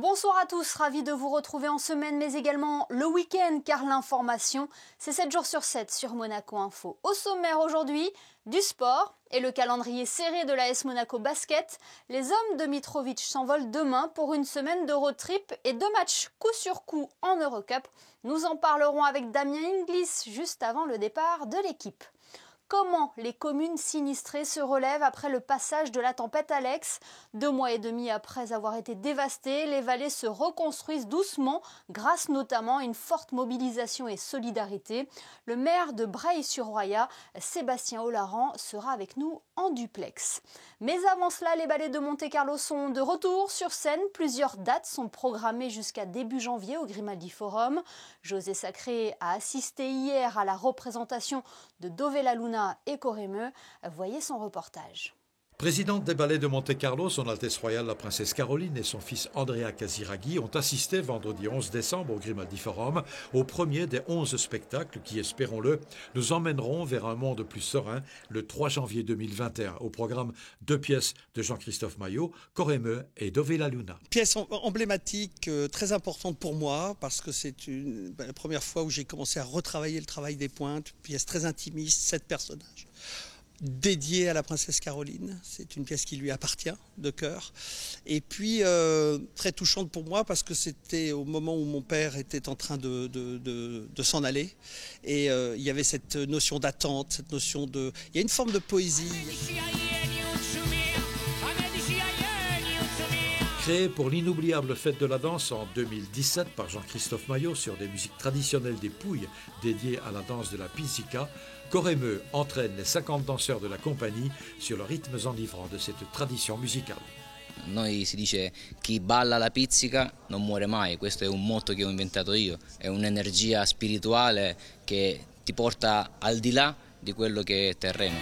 Bonsoir à tous, ravi de vous retrouver en semaine mais également le week-end car l'information c'est 7 jours sur 7 sur Monaco Info. Au sommaire aujourd'hui, du sport et le calendrier serré de l'AS Monaco Basket. Les hommes de Mitrovic s'envolent demain pour une semaine de road trip et 2 matchs coup sur coup en Eurocup. Nous en parlerons avec Damien Inglis juste avant le départ de l'équipe. Comment les communes sinistrées se relèvent après le passage de la tempête Alex. 2 mois et demi après avoir été dévastées, les vallées se reconstruisent doucement grâce notamment à une forte mobilisation et solidarité. Le maire de Breil-sur-Roya, Sébastien Olaran, sera avec nous en duplex. Mais avant cela, les ballets de Monte-Carlo sont de retour sur scène. Plusieurs dates sont programmées jusqu'à début janvier au Grimaldi Forum. José Sacré a assisté hier à la représentation de Dove la Luna et Corremeux. Voyez son reportage. Présidente des ballets de Monte-Carlo, Son Altesse Royale la Princesse Caroline et son fils Andrea Casiraghi ont assisté vendredi 11 décembre au Grimaldi Forum au premier des 11 spectacles qui, espérons-le, nous emmèneront vers un monde plus serein le 3 janvier 2021. Au programme 2 pièces de Jean-Christophe Maillot, Corremeux et Dove la Luna. Pièce emblématique, très importante pour moi parce que c'est la première fois où j'ai commencé à retravailler le travail des pointes. Pièce très intimiste, 7 personnages. Dédiée à la princesse Caroline, c'est une pièce qui lui appartient de cœur. Et puis très touchante pour moi parce que c'était au moment où mon père était en train de s'en aller. Et il y avait cette notion d'attente, cette notion de... Il y a une forme de poésie. Créé pour l'inoubliable fête de la danse en 2017 par Jean-Christophe Maillot sur des musiques traditionnelles des Pouilles dédiées à la danse de la pizzica, Corremeux entraîne les 50 danseurs de la compagnie sur les rythmes enivrants de cette tradition musicale. Noi si dice chi balla la pizzica non muore mai, questo è un motto che ho inventato io, è un'energia spirituale che ti porta al di là di quello che è terreno.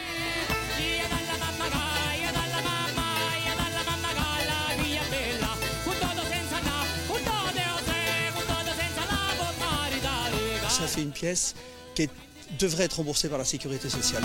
Ça c'est une pièce qui devrait être remboursée par la sécurité sociale.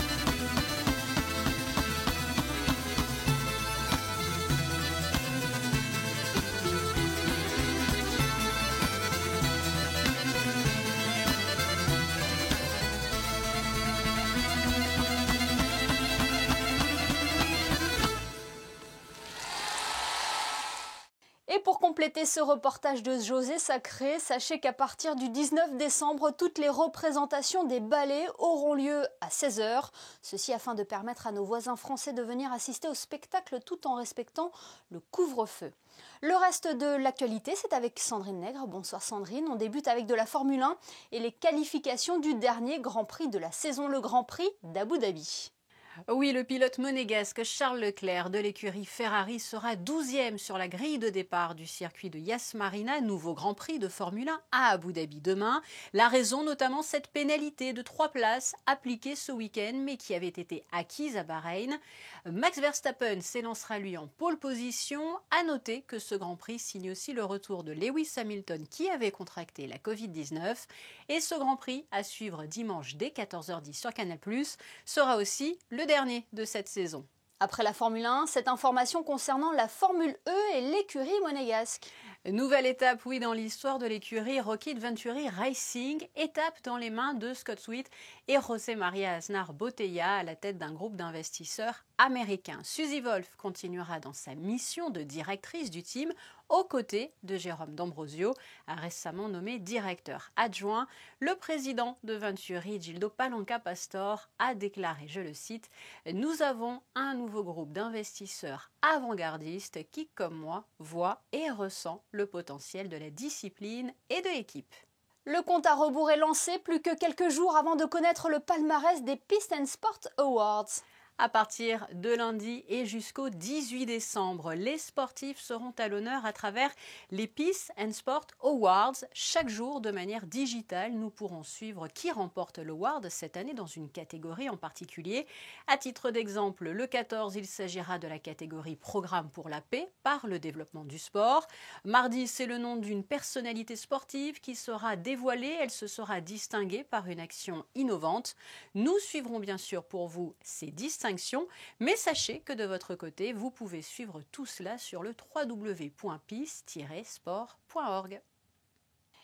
Et pour compléter ce reportage de José Sacré, sachez qu'à partir du 19 décembre, toutes les représentations des ballets auront lieu à 16h. Ceci afin de permettre à nos voisins français de venir assister au spectacle tout en respectant le couvre-feu. Le reste de l'actualité, c'est avec Sandrine Nègre. Bonsoir Sandrine. On débute avec de la Formule 1 et les qualifications du dernier Grand Prix de la saison, le Grand Prix d'Abu Dhabi. Oui, le pilote monégasque Charles Leclerc de l'écurie Ferrari sera 12e sur la grille de départ du circuit de Yas Marina, nouveau Grand Prix de Formule 1 à Abu Dhabi demain. La raison notamment cette pénalité de 3 places appliquée ce week-end mais qui avait été acquise à Bahreïn. Max Verstappen s'élancera lui en pole position. À noter que ce Grand Prix signe aussi le retour de Lewis Hamilton qui avait contracté la Covid-19. Et ce Grand Prix à suivre dimanche dès 14h10 sur Canal+, sera aussi le dernier de cette saison. Après la Formule 1, cette information concernant la Formule E et l'écurie monégasque. Nouvelle étape, oui, dans l'histoire de l'écurie Rocket Venturi Racing. Étape dans les mains de Scott Sweet et José María Aznar Botella à la tête d'un groupe d'investisseurs américains. Suzy Wolff continuera dans sa mission de directrice du team aux côtés de Jérôme D'Ambrosio, récemment nommé directeur adjoint. Le président de Venturi, Gildo Palanca Pastor, a déclaré, je le cite, « Nous avons un nouveau groupe d'investisseurs avant-gardistes qui, comme moi, voit et ressent le potentiel de la discipline et de l'équipe. » Le compte à rebours est lancé, plus que quelques jours avant de connaître le palmarès des Pist & Sport Awards. À partir de lundi et jusqu'au 18 décembre, les sportifs seront à l'honneur à travers les Peace and Sport Awards. Chaque jour, de manière digitale, nous pourrons suivre qui remporte l'award cette année dans une catégorie en particulier. À titre d'exemple, le 14, il s'agira de la catégorie Programme pour la paix par le développement du sport. Mardi, c'est le nom d'une personnalité sportive qui sera dévoilée. Elle se sera distinguée par une action innovante. Nous suivrons bien sûr pour vous ces distinctions distinction. Mais sachez que de votre côté, vous pouvez suivre tout cela sur le www.pis-sport.org.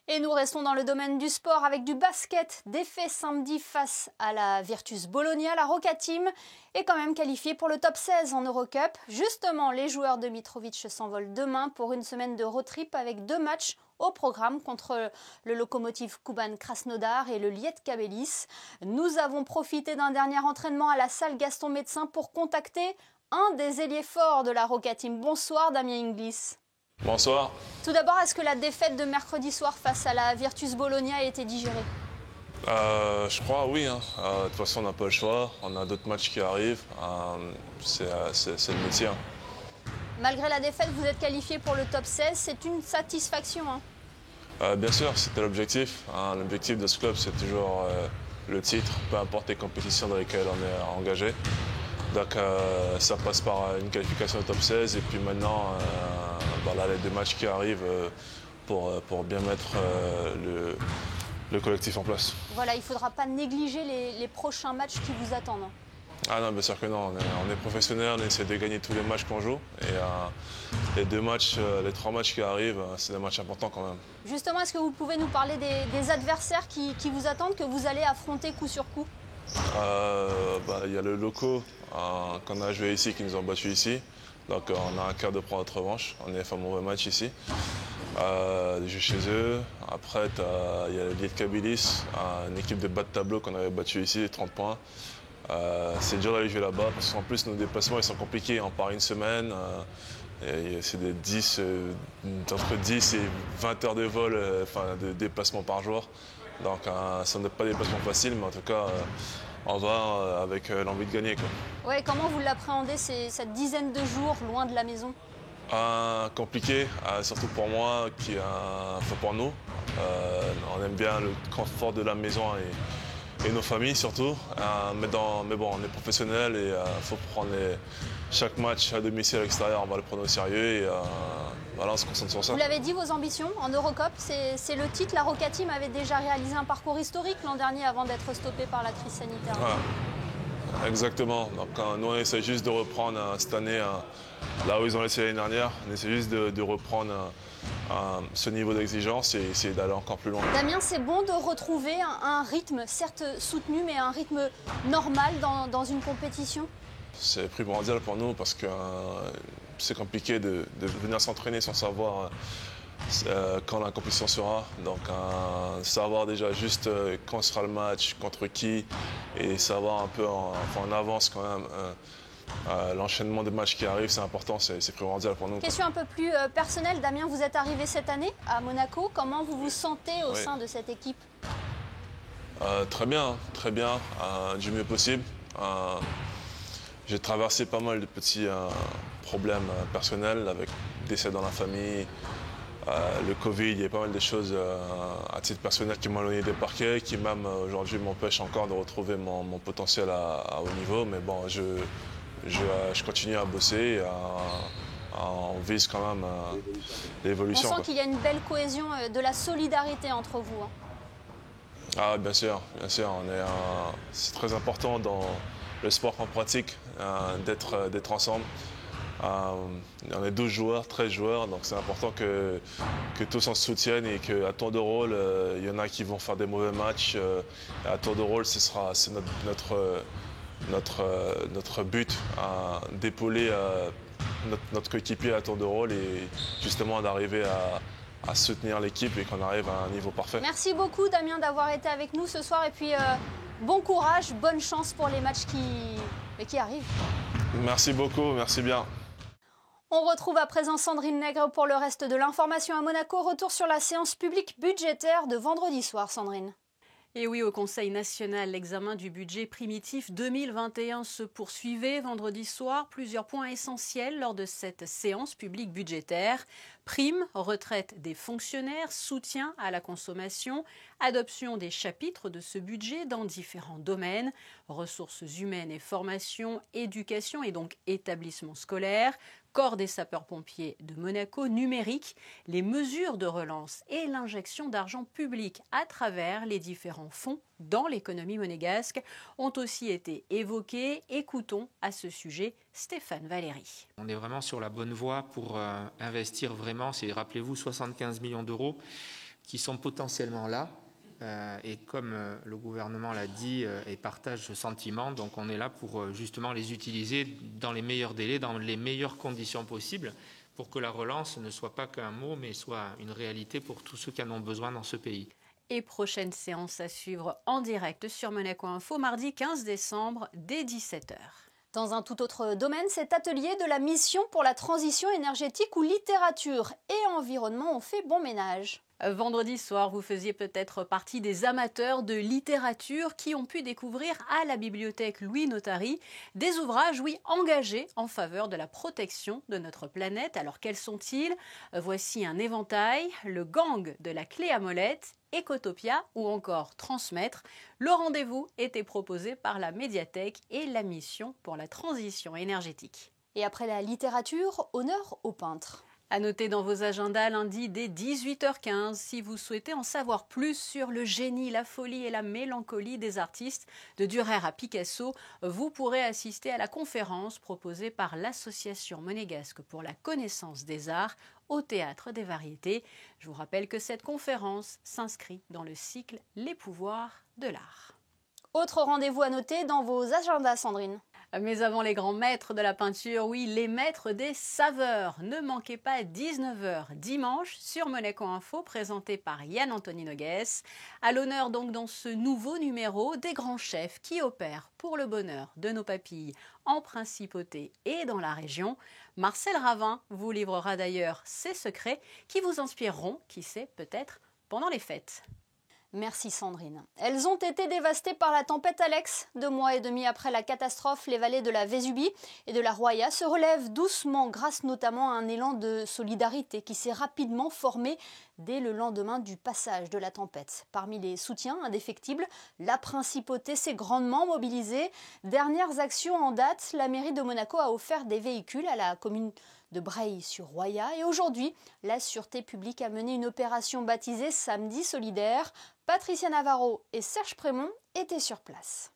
Et nous restons dans le domaine du sport avec du basket. Défait samedi face à la Virtus Bologna. La Roca Team est quand même qualifiée pour le top 16 en Eurocup. Justement, les joueurs de Mitrovic s'envolent demain pour une semaine de road trip avec 2 matchs au programme contre le Lokomotiv Kuban Krasnodar et le Lietkabelis. Nous avons profité d'un dernier entraînement à la salle Gaston Médecin pour contacter un des ailiers forts de la Roca Team. Bonsoir Damien Inglis. Bonsoir. Tout d'abord, est-ce que la défaite de mercredi soir face à la Virtus Bologna a été digérée ? Je crois oui. De toute façon, on n'a pas le choix. On a d'autres matchs qui arrivent. C'est le métier. Malgré la défaite, vous êtes qualifié pour le top 16. C'est une satisfaction. Bien sûr, c'était l'objectif. L'objectif de ce club, c'est toujours le titre, peu importe les compétitions dans lesquelles on est engagé. Donc ça passe par une qualification au top 16 et puis maintenant, là, les 2 matchs qui arrivent pour bien mettre le collectif en place. Voilà, il ne faudra pas négliger les prochains matchs qui vous attendent. Ah non, bien sûr que non, on est professionnels, on essaie de gagner tous les matchs qu'on joue et les 3 matchs qui arrivent, c'est des matchs importants quand même. Justement, est-ce que vous pouvez nous parler des adversaires qui vous attendent, que vous allez affronter coup sur coup ? Il y a le Loco qu'on a joué ici, qui nous ont battus ici. Donc on a un cœur de prendre notre revanche. On a fait un mauvais match ici. Des jeux chez eux. Après, il y a le Lietkabelis, une équipe de bas de tableau qu'on avait battu ici, 30 points. C'est dur d'aller jouer là-bas parce qu'en plus nos déplacements ils sont compliqués. On part une semaine. C'est entre 10 et 20 heures de vol, de déplacement par jour. Donc ce n'est pas des déplacements faciles, mais en tout cas, on va avec l'envie de gagner. Ouais, comment vous l'appréhendez cette dizaine de jours loin de la maison ? Compliqué, surtout pour moi, pour nous. On aime bien le confort de la maison et nos familles surtout. Mais bon, on est professionnels et il faut prendre chaque match à domicile à l'extérieur, on va le prendre au sérieux et voilà, on se concentre sur ça. Vous l'avez dit, vos ambitions en Eurocup, c'est le titre. La Roca Team avait déjà réalisé un parcours historique l'an dernier avant d'être stoppé par la crise sanitaire. Ouais, exactement. Donc nous on essaie juste de reprendre cette année là où ils ont laissé l'année dernière. On essaie juste de reprendre ce niveau d'exigence et essayer d'aller encore plus loin. Damien, c'est bon de retrouver un rythme, certes soutenu, mais un rythme normal dans une compétition ? C'est primordial pour nous parce que c'est compliqué de venir s'entraîner sans savoir quand la compétition sera. Donc savoir déjà juste quand sera le match, contre qui, et savoir un peu en avance quand même. L'enchaînement des matchs qui arrivent, c'est important, c'est primordial pour nous. Question un peu plus personnelle, Damien, vous êtes arrivé cette année à Monaco. Comment vous vous sentez au sein de cette équipe ? Très bien, du mieux possible. J'ai traversé pas mal de petits problèmes personnels avec décès dans la famille, le Covid, il y a pas mal de choses à titre personnel qui m'ont éloigné des parquets, qui même aujourd'hui m'empêchent encore de retrouver mon potentiel à haut niveau. Mais bon, je continue à bosser, on vise quand même l'évolution. On sent qu'il y a une belle cohésion, de la solidarité entre vous. Ah, bien sûr. C'est très important dans le sport qu'on pratique d'être ensemble. On est 12 joueurs, 13 joueurs, donc c'est important que tous on se soutienne et qu'à tour de rôle, il y en a qui vont faire des mauvais matchs. À tour de rôle, c'est notre but, d'épauler notre coéquipier à tour de rôle et justement d'arriver à soutenir l'équipe et qu'on arrive à un niveau parfait. Merci beaucoup Damien d'avoir été avec nous ce soir et puis bon courage, bonne chance pour les matchs qui arrivent. Merci beaucoup, merci bien. On retrouve à présent Sandrine Nègre pour le reste de l'information à Monaco. Retour sur la séance publique budgétaire de vendredi soir, Sandrine. Et oui, au Conseil national, l'examen du budget primitif 2021 se poursuivait vendredi soir. Plusieurs points essentiels lors de cette séance publique budgétaire. Primes, retraite des fonctionnaires, soutien à la consommation, adoption des chapitres de ce budget dans différents domaines, ressources humaines et formation, éducation et donc établissements scolaires, corps des sapeurs-pompiers de Monaco numérique, les mesures de relance et l'injection d'argent public à travers les différents fonds dans l'économie monégasque ont aussi été évoquées. Écoutons à ce sujet Stéphane Valéry. On est vraiment sur la bonne voie pour investir vraiment, c'est, rappelez-vous, 75 millions d'euros qui sont potentiellement là. Et comme le gouvernement l'a dit et partage ce sentiment, donc on est là pour justement les utiliser dans les meilleurs délais, dans les meilleures conditions possibles, pour que la relance ne soit pas qu'un mot, mais soit une réalité pour tous ceux qui en ont besoin dans ce pays. Et prochaine séance à suivre en direct sur Monaco Info, mardi 15 décembre, dès 17h. Dans un tout autre domaine, cet atelier de la mission pour la transition énergétique où littérature et environnement ont fait bon ménage. Vendredi soir, vous faisiez peut-être partie des amateurs de littérature qui ont pu découvrir à la bibliothèque Louis Notari des ouvrages, oui, engagés en faveur de la protection de notre planète. Alors quels sont-ils? Voici un éventail, le gang de la clé à molette, Ecotopia ou encore Transmettre. Le rendez-vous était proposé par la médiathèque et la mission pour la transition énergétique. Et après la littérature, honneur aux peintres. À noter dans vos agendas lundi dès 18h15 si vous souhaitez en savoir plus sur le génie, la folie et la mélancolie des artistes de Dürer à Picasso, vous pourrez assister à la conférence proposée par l'Association monégasque pour la connaissance des arts au Théâtre des Variétés. Je vous rappelle que cette conférence s'inscrit dans le cycle Les pouvoirs de l'art. Autre rendez-vous à noter dans vos agendas, Sandrine. Mais avant les grands maîtres de la peinture, oui, les maîtres des saveurs. Ne manquez pas 19h dimanche sur Monaco Info, présenté par Yann-Anthony Nogues. À l'honneur donc dans ce nouveau numéro des grands chefs qui opèrent pour le bonheur de nos papilles en principauté et dans la région. Marcel Ravin vous livrera d'ailleurs ses secrets qui vous inspireront, qui sait, peut-être pendant les fêtes. Merci Sandrine. Elles ont été dévastées par la tempête Alex. 2 mois et demi après la catastrophe, les vallées de la Vésubie et de la Roya se relèvent doucement grâce notamment à un élan de solidarité qui s'est rapidement formé dès le lendemain du passage de la tempête. Parmi les soutiens indéfectibles, la principauté s'est grandement mobilisée. Dernières actions en date, la mairie de Monaco a offert des véhicules à la commune de Breil-sur-Roya et aujourd'hui, la Sûreté publique a mené une opération baptisée Samedi solidaire. Patricia Navarro et Serge Prémont étaient sur place.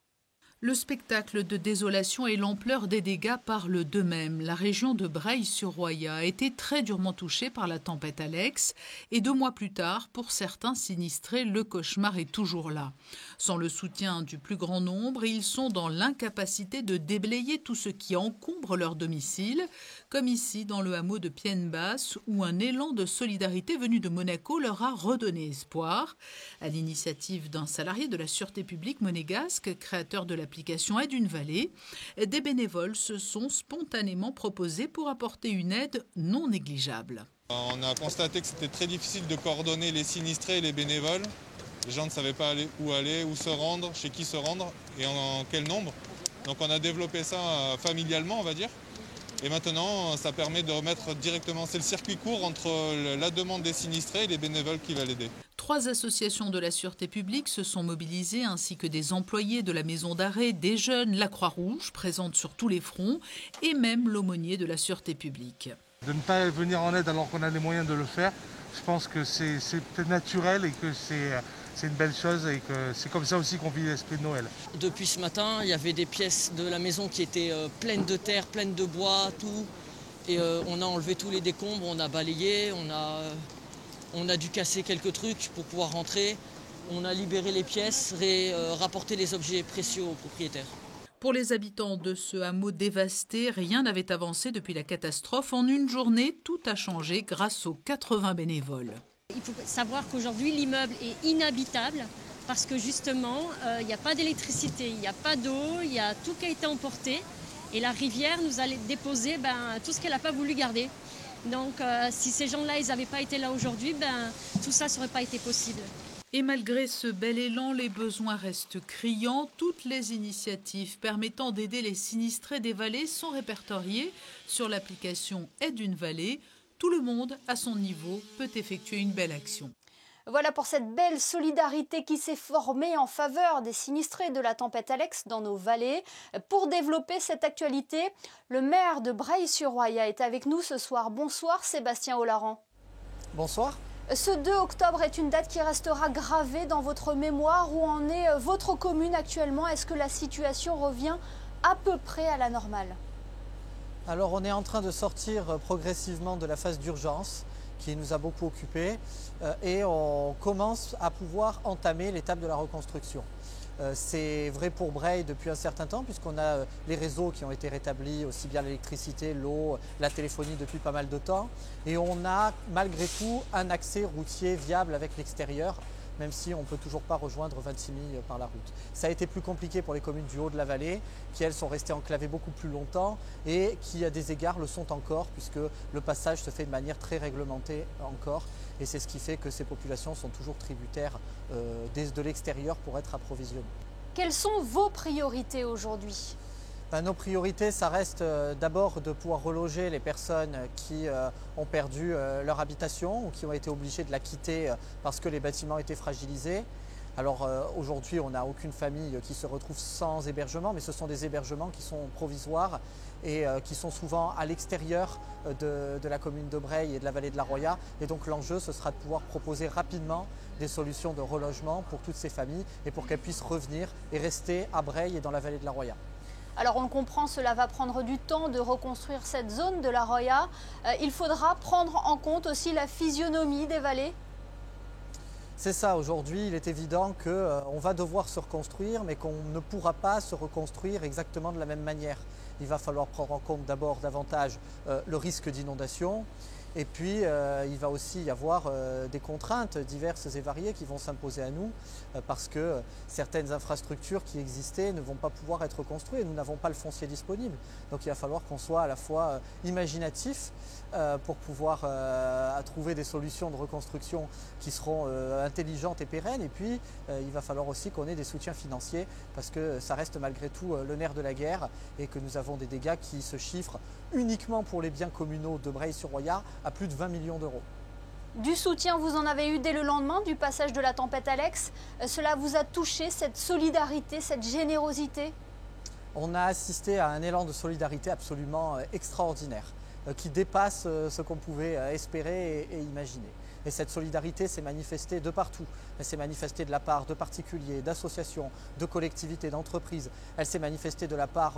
Le spectacle de désolation et l'ampleur des dégâts parlent d'eux-mêmes. La région de Breil-sur-Roya a été très durement touchée par la tempête Alex et 2 mois plus tard, pour certains sinistrés, le cauchemar est toujours là. Sans le soutien du plus grand nombre, ils sont dans l'incapacité de déblayer tout ce qui encombre leur domicile, comme ici dans le hameau de Pienne-Basse où un élan de solidarité venu de Monaco leur a redonné espoir. À l'initiative d'un salarié de la Sûreté publique monégasque, créateur de l'application Aide une vallée, des bénévoles se sont spontanément proposés pour apporter une aide non négligeable. On a constaté que c'était très difficile de coordonner les sinistrés et les bénévoles. Les gens ne savaient pas où aller, où se rendre, chez qui se rendre et en quel nombre. Donc on a développé ça familialement, on va dire. Et maintenant, ça permet de remettre directement, c'est le circuit court entre la demande des sinistrés et les bénévoles qui va l'aider. 3 associations de la Sûreté publique se sont mobilisées, ainsi que des employés de la maison d'arrêt, des jeunes, la Croix-Rouge, présente sur tous les fronts, et même l'aumônier de la Sûreté publique. De ne pas venir en aide alors qu'on a les moyens de le faire, je pense que c'est naturel et que c'est une belle chose et que c'est comme ça aussi qu'on vit l'esprit de Noël. Depuis ce matin, il y avait des pièces de la maison qui étaient pleines de terre, pleines de bois, tout. Et on a enlevé tous les décombres, on a balayé, on a dû casser quelques trucs pour pouvoir rentrer. On a libéré les pièces et rapporté les objets précieux aux propriétaires. Pour les habitants de ce hameau dévasté, rien n'avait avancé depuis la catastrophe. En une journée, tout a changé grâce aux 80 bénévoles. Il faut savoir qu'aujourd'hui, l'immeuble est inhabitable parce que justement, il n'y a pas d'électricité, il n'y a pas d'eau, il y a tout qui a été emporté. Et la rivière nous a déposé tout ce qu'elle n'a pas voulu garder. Donc si ces gens-là, ils n'avaient pas été là aujourd'hui, tout ça n'aurait pas été possible. Et malgré ce bel élan, les besoins restent criants. Toutes les initiatives permettant d'aider les sinistrés des vallées sont répertoriées sur l'application Aide une vallée. Tout le monde, à son niveau, peut effectuer une belle action. Voilà pour cette belle solidarité qui s'est formée en faveur des sinistrés de la tempête Alex dans nos vallées. Pour développer cette actualité, le maire de Breil-sur-Roya est avec nous ce soir. Bonsoir Sébastien Olaran. Bonsoir. Ce 2 octobre est une date qui restera gravée dans votre mémoire. Où en est votre commune actuellement? Est-ce que la situation revient à peu près à la normale? Alors on est en train de sortir progressivement de la phase d'urgence qui nous a beaucoup occupés et on commence à pouvoir entamer l'étape de la reconstruction. C'est vrai pour Breil depuis un certain temps puisqu'on a les réseaux qui ont été rétablis, aussi bien l'électricité, l'eau, la téléphonie depuis pas mal de temps. Et on a malgré tout un accès routier viable avec l'extérieur, même si on ne peut toujours pas rejoindre Vintimille par la route. Ça a été plus compliqué pour les communes du haut de la vallée, qui elles sont restées enclavées beaucoup plus longtemps et qui à des égards le sont encore, puisque le passage se fait de manière très réglementée encore. Et c'est ce qui fait que ces populations sont toujours tributaires de l'extérieur pour être approvisionnées. Quelles sont vos priorités aujourd'hui ? Nos priorités, ça reste d'abord de pouvoir reloger les personnes qui ont perdu leur habitation ou qui ont été obligées de la quitter parce que les bâtiments étaient fragilisés. Alors aujourd'hui, on n'a aucune famille qui se retrouve sans hébergement, mais ce sont des hébergements qui sont provisoires et qui sont souvent à l'extérieur de la commune de Breil et de la vallée de la Roya. Et donc l'enjeu, ce sera de pouvoir proposer rapidement des solutions de relogement pour toutes ces familles et pour qu'elles puissent revenir et rester à Breil et dans la vallée de la Roya. Alors on le comprend, cela va prendre du temps de reconstruire cette zone de la Roya. Il faudra prendre en compte aussi la physionomie des vallées. C'est ça, aujourd'hui il est évident qu'on va devoir se reconstruire mais qu'on ne pourra pas se reconstruire exactement de la même manière. Il va falloir prendre en compte d'abord davantage le risque d'inondation. Et puis, il va aussi y avoir des contraintes diverses et variées qui vont s'imposer à nous parce que certaines infrastructures qui existaient ne vont pas pouvoir être construites. Nous n'avons pas le foncier disponible. Donc, il va falloir qu'on soit à la fois imaginatif pour pouvoir trouver des solutions de reconstruction qui seront intelligentes et pérennes. Et puis, il va falloir aussi qu'on ait des soutiens financiers parce que ça reste malgré tout le nerf de la guerre et que nous avons des dégâts qui se chiffrent uniquement pour les biens communaux de Breil-sur-Roya à plus de 20 millions d'euros. Du soutien, vous en avez eu dès le lendemain du passage de la tempête Alex. Cela vous a touché, cette solidarité, cette générosité? On a assisté à un élan de solidarité absolument extraordinaire qui dépasse ce qu'on pouvait espérer et imaginer. Et cette solidarité s'est manifestée de partout. Elle s'est manifestée de la part de particuliers, d'associations, de collectivités, d'entreprises. Elle s'est manifestée de la part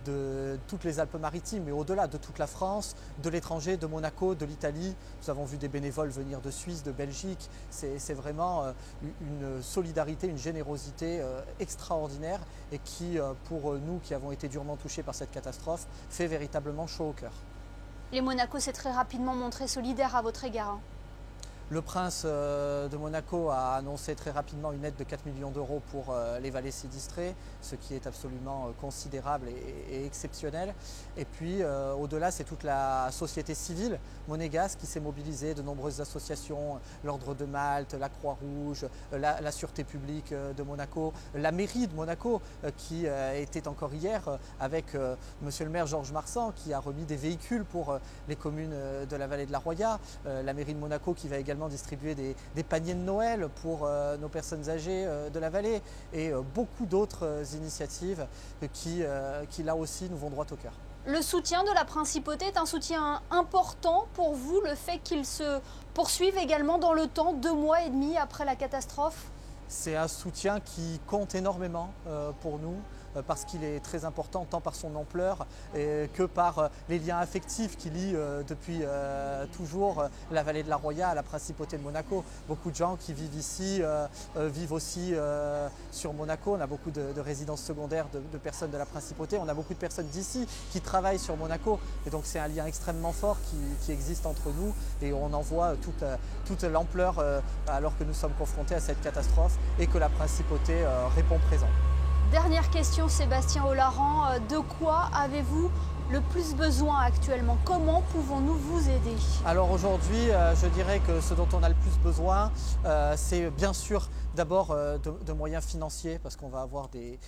de toutes les Alpes-Maritimes, mais au-delà de toute la France, de l'étranger, de Monaco, de l'Italie. Nous avons vu des bénévoles venir de Suisse, de Belgique. C'est vraiment une solidarité, une générosité extraordinaire et qui, pour nous qui avons été durement touchés par cette catastrophe, fait véritablement chaud au cœur. Les Monaco s'est très rapidement montré solidaire à votre égard. Le prince de Monaco a annoncé très rapidement une aide de 4 millions d'euros pour les vallées sinistrées, ce qui est absolument considérable et exceptionnel. Et puis au-delà, c'est toute la société civile monégasque qui s'est mobilisée, de nombreuses associations, l'Ordre de Malte, la Croix-Rouge, la Sûreté publique de Monaco, la mairie de Monaco qui était encore hier avec monsieur le maire Georges Marsan qui a remis des véhicules pour les communes de la vallée de la Roya, la mairie de Monaco qui va également distribuer des paniers de Noël pour nos personnes âgées de la vallée et beaucoup d'autres initiatives qui là aussi nous vont droit au cœur. Le soutien de la Principauté est un soutien important pour vous, le fait qu'il se poursuive également dans le temps, 2 mois et demi après la catastrophe? C'est un soutien qui compte énormément pour nous. Parce qu'il est très important tant par son ampleur que par les liens affectifs qui lient depuis toujours la vallée de la Roya à la Principauté de Monaco. Beaucoup de gens qui vivent ici vivent aussi sur Monaco. On a beaucoup de résidences secondaires de personnes de la Principauté. On a beaucoup de personnes d'ici qui travaillent sur Monaco. Et donc c'est un lien extrêmement fort qui existe entre nous et on en voit toute l'ampleur alors que nous sommes confrontés à cette catastrophe et que la Principauté répond présent. Dernière question, Sébastien Olaran, de quoi avez-vous le plus besoin actuellement? Comment pouvons-nous vous aider? Alors aujourd'hui, je dirais que ce dont on a le plus besoin, c'est bien sûr d'abord de moyens financiers parce qu'on va avoir des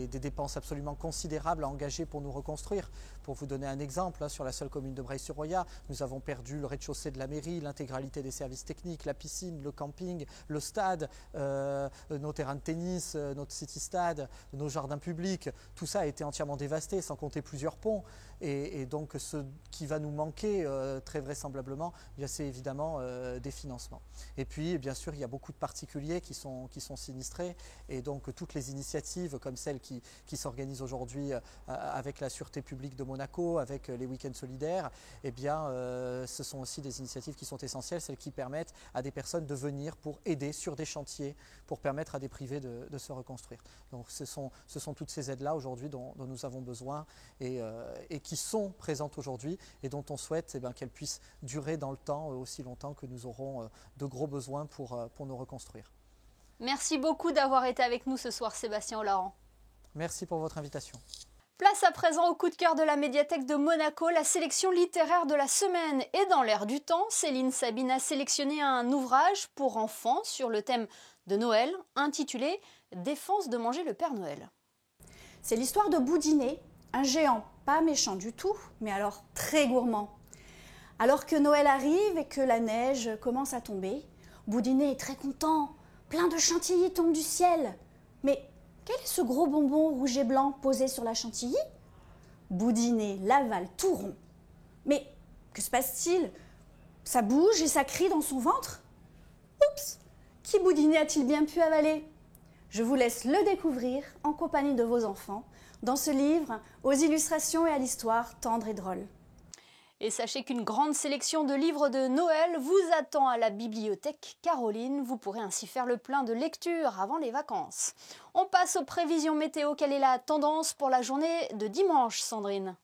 dépenses absolument considérables à engager pour nous reconstruire. Pour vous donner un exemple, hein, sur la seule commune de Breil-sur-Roya, nous avons perdu le rez-de-chaussée de la mairie, l'intégralité des services techniques, la piscine, le camping, le stade, nos terrains de tennis, notre city-stade, nos jardins publics. Tout ça a été entièrement dévasté, sans compter plusieurs ponts. Et donc ce qui va nous manquer très vraisemblablement, c'est évidemment des financements. Et puis bien sûr il y a beaucoup de particuliers qui sont sinistrés, et donc toutes les initiatives comme celles qui s'organisent aujourd'hui avec la Sûreté publique de Monaco, avec les week-ends solidaires, eh bien ce sont aussi des initiatives qui sont essentielles, celles qui permettent à des personnes de venir pour aider sur des chantiers, pour permettre à des privés de se reconstruire. Donc ce sont toutes ces aides-là aujourd'hui dont nous avons besoin et qui sont présentes aujourd'hui et dont on souhaite qu'elles puissent durer dans le temps, aussi longtemps que nous aurons de gros besoins pour nous reconstruire. Merci beaucoup d'avoir été avec nous ce soir, Sébastien Olaran. Merci pour votre invitation. Place à présent au coup de cœur de la médiathèque de Monaco, la sélection littéraire de la semaine. Et dans l'air du temps, Céline Sabine a sélectionné un ouvrage pour enfants sur le thème de Noël, intitulé « Défense de manger le Père Noël ». C'est l'histoire de Boudinet, un géant pas méchant du tout, mais alors très gourmand. Alors que Noël arrive et que la neige commence à tomber, Boudinet est très content, plein de chantilly tombent du ciel. Mais quel est ce gros bonbon rouge et blanc posé sur la chantilly? Boudinet l'avale tout rond. Mais que se passe-t-il? Ça bouge et ça crie dans son ventre? Oups! Qui Boudinet a-t-il bien pu avaler? Je vous laisse le découvrir en compagnie de vos enfants dans ce livre aux illustrations et à l'histoire tendre et drôle. Et sachez qu'une grande sélection de livres de Noël vous attend à la bibliothèque Caroline. Vous pourrez ainsi faire le plein de lecture avant les vacances. On passe aux prévisions météo. Quelle est la tendance pour la journée de dimanche, Sandrine?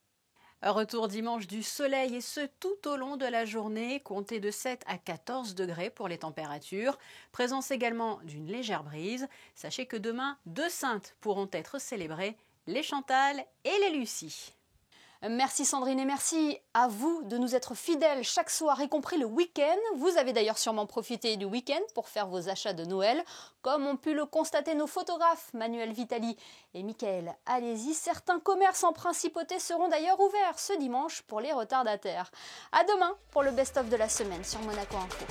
Retour dimanche du soleil et ce tout au long de la journée, comptez de 7 à 14 degrés pour les températures. Présence également d'une légère brise. Sachez que demain, 2 saintes pourront être célébrées, les Chantal et les Lucie. Merci Sandrine et merci à vous de nous être fidèles chaque soir, y compris le week-end. Vous avez d'ailleurs sûrement profité du week-end pour faire vos achats de Noël, comme ont pu le constater nos photographes Manuel Vitali et Michael Alési. Certains commerces en principauté seront d'ailleurs ouverts ce dimanche pour les retardataires. À demain pour le best-of de la semaine sur Monaco Info.